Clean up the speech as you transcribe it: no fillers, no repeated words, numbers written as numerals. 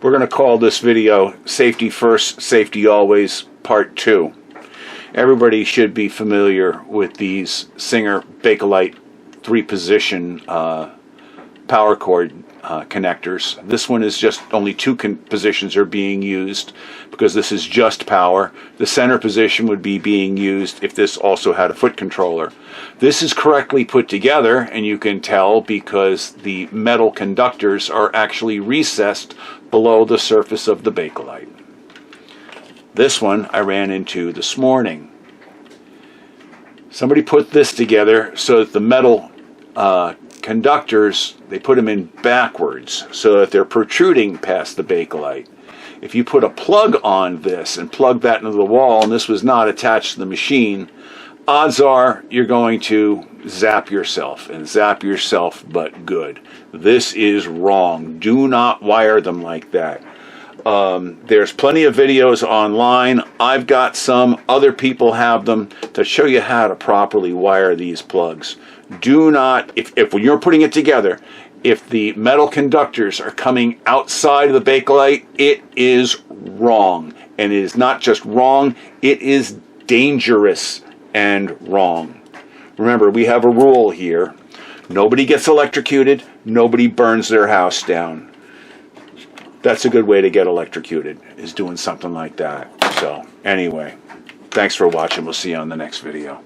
We're going to call this video Safety First, Safety Always, Part 2. Everybody should be familiar with these Singer Bakelite 3-position power cord connectors. This one is just only 2 positions are being used because this is just power. The center position would be being used if this also had a foot controller. This is correctly put together, and you can tell because the metal conductors are actually recessed below the surface of the Bakelite. This one I ran into this morning. Somebody put this together so that the metal conductors, they put them in backwards so that they're protruding past the Bakelite. If you put a plug on this and plug that into the wall, and this was not attached to the machine, odds are you're going to zap yourself, and zap yourself but good. This is wrong. Do not wire them like that. There's plenty of videos online. I've got some. Other people have them to show you how to properly wire these plugs. Do not, if when you're putting it together, if the metal conductors are coming outside of the Bakelite, it is wrong. And it is not just wrong, it is dangerous and wrong. Remember, we have a rule here. Nobody gets electrocuted, nobody burns their house down. That's a good way to get electrocuted, is doing something like that. So, anyway, thanks for watching. We'll see you on the next video.